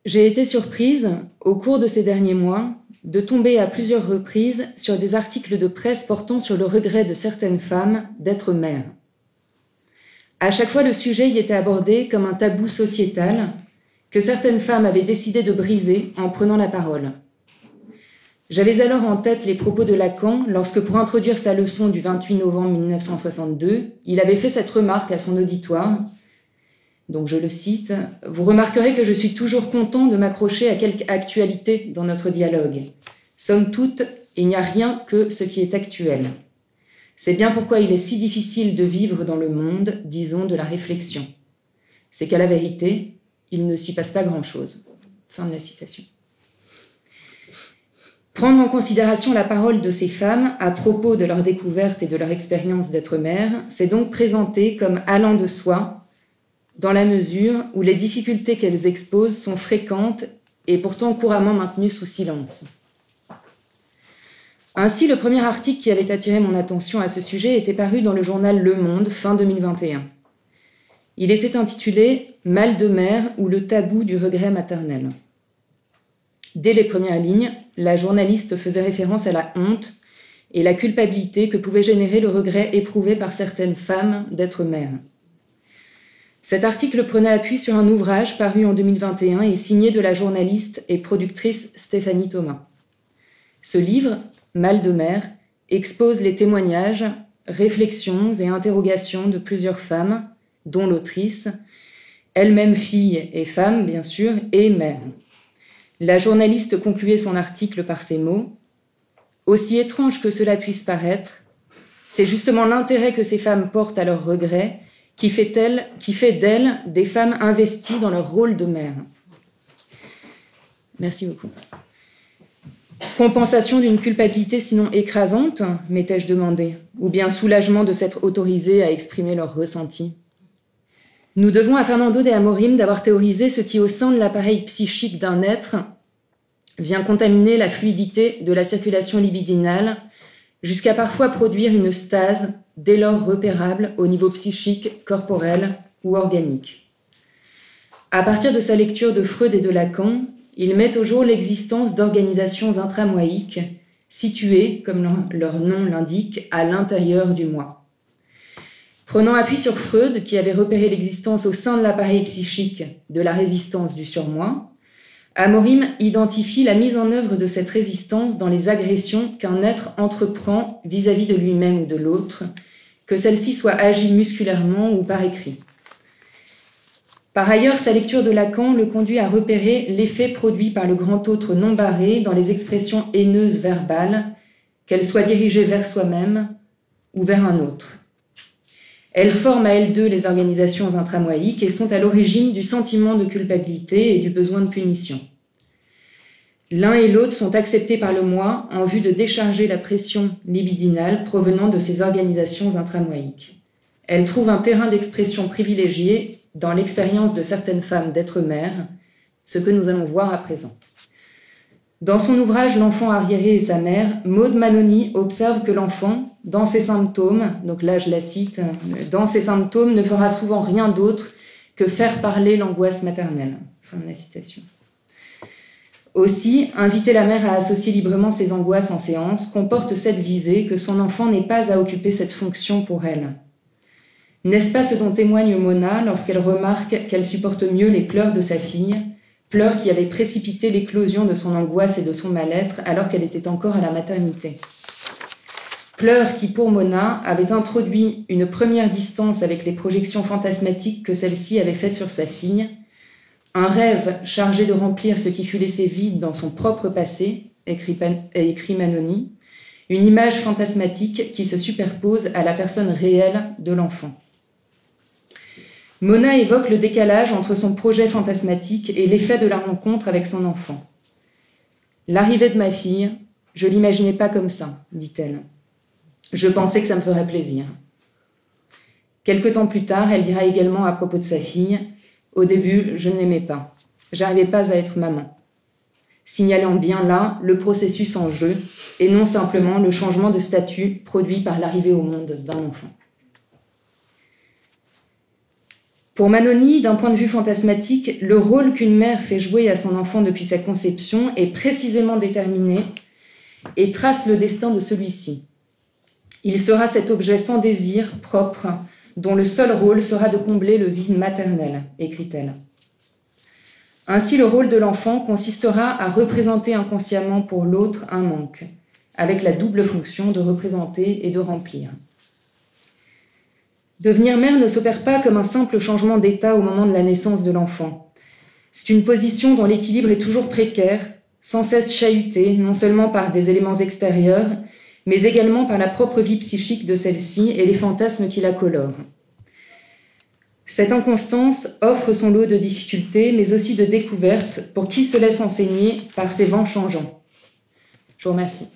J'ai été surprise, au cours de ces derniers mois, de tomber à plusieurs reprises sur des articles de presse portant sur le regret de certaines femmes d'être mères. À chaque fois, le sujet y était abordé comme un tabou sociétal que certaines femmes avaient décidé de briser en prenant la parole. J'avais alors en tête les propos de Lacan lorsque, pour introduire sa leçon du 28 novembre 1962, il avait fait cette remarque à son auditoire. Donc je le cite, « Vous remarquerez que je suis toujours content de m'accrocher à quelque actualité dans notre dialogue. Somme toute, il n'y a rien que ce qui est actuel. C'est bien pourquoi il est si difficile de vivre dans le monde, disons, de la réflexion. C'est qu'à la vérité, il ne s'y passe pas grand-chose. » Fin de la citation. Prendre en considération la parole de ces femmes à propos de leur découverte et de leur expérience d'être mère, c'est donc présenté comme allant de soi, dans la mesure où les difficultés qu'elles exposent sont fréquentes et pourtant couramment maintenues sous silence. Ainsi, le premier article qui avait attiré mon attention à ce sujet était paru dans le journal Le Monde, fin 2021. Il était intitulé « Mal de mère ou le tabou du regret maternel ». Dès les premières lignes, la journaliste faisait référence à la honte et la culpabilité que pouvait générer le regret éprouvé par certaines femmes d'être mères. Cet article prenait appui sur un ouvrage paru en 2021 et signé de la journaliste et productrice Stéphanie Thomas. Ce livre, Mal de mère, expose les témoignages, réflexions et interrogations de plusieurs femmes, dont l'autrice, elle-même fille et femme, bien sûr, et mère. La journaliste concluait son article par ces mots « Aussi étrange que cela puisse paraître, c'est justement l'intérêt que ces femmes portent à leurs regrets qui fait d'elles des femmes investies dans leur rôle de mère. » Merci beaucoup. Compensation d'une culpabilité sinon écrasante, m'étais-je demandé, ou bien soulagement de s'être autorisées à exprimer leurs ressentis. Nous devons à Fernando de Amorim d'avoir théorisé ce qui, au sein de l'appareil psychique d'un être, vient contaminer la fluidité de la circulation libidinale, jusqu'à parfois produire une stase, dès lors repérable au niveau psychique, corporel ou organique. À partir de sa lecture de Freud et de Lacan, il met au jour l'existence d'organisations intramoïques situées, comme leur nom l'indique, à l'intérieur du moi. Prenant appui sur Freud, qui avait repéré l'existence au sein de l'appareil psychique de la résistance du surmoi, Amorim identifie la mise en œuvre de cette résistance dans les agressions qu'un être entreprend vis-à-vis de lui-même ou de l'autre, que celle-ci soit agie musculairement ou par écrit. Par ailleurs, sa lecture de Lacan le conduit à repérer l'effet produit par le grand autre non barré dans les expressions haineuses verbales, qu'elles soient dirigées vers soi-même ou vers un autre. Elles forment à elles deux les organisations intramoïques et sont à l'origine du sentiment de culpabilité et du besoin de punition. L'un et l'autre sont acceptés par le moi en vue de décharger la pression libidinale provenant de ces organisations intramoïques. Elles trouvent un terrain d'expression privilégié dans l'expérience de certaines femmes d'être mères, ce que nous allons voir à présent. Dans son ouvrage « L'enfant arriéré et sa mère », Maud Manoni observe que l'enfant, dans ses symptômes, donc là je la cite, « dans ses symptômes ne fera souvent rien d'autre que faire parler l'angoisse maternelle ». Fin de la citation. Aussi, inviter la mère à associer librement ses angoisses en séance comporte cette visée que son enfant n'ait pas à occuper cette fonction pour elle. N'est-ce pas ce dont témoigne Mona lorsqu'elle remarque qu'elle supporte mieux les pleurs de sa fille, pleurs qui avaient précipité l'éclosion de son angoisse et de son mal-être alors qu'elle était encore à la maternité. Pleurs qui, pour Mona, avaient introduit une première distance avec les projections fantasmatiques que celle-ci avait faites sur sa fille, un rêve chargé de remplir ce qui fut laissé vide dans son propre passé, écrit Manoni, une image fantasmatique qui se superpose à la personne réelle de l'enfant. Mona évoque le décalage entre son projet fantasmatique et l'effet de la rencontre avec son enfant. « L'arrivée de ma fille, je ne l'imaginais pas comme ça, dit-elle. Je pensais que ça me ferait plaisir. » Quelque temps plus tard, elle dira également à propos de sa fille « Au début, je ne l'aimais pas. J'arrivais pas à être maman. » Signalant bien là le processus en jeu et non simplement le changement de statut produit par l'arrivée au monde d'un enfant. Pour Manoni, d'un point de vue fantasmatique, le rôle qu'une mère fait jouer à son enfant depuis sa conception est précisément déterminé et trace le destin de celui-ci. Il sera cet objet sans désir, propre, dont le seul rôle sera de combler le vide maternel, écrit-elle. Ainsi, le rôle de l'enfant consistera à représenter inconsciemment pour l'autre un manque, avec la double fonction de représenter et de remplir. Devenir mère ne s'opère pas comme un simple changement d'état au moment de la naissance de l'enfant. C'est une position dont l'équilibre est toujours précaire, sans cesse chahuté, non seulement par des éléments extérieurs, mais également par la propre vie psychique de celle-ci et les fantasmes qui la colorent. Cette inconstance offre son lot de difficultés, mais aussi de découvertes pour qui se laisse enseigner par ces vents changeants. Je vous remercie.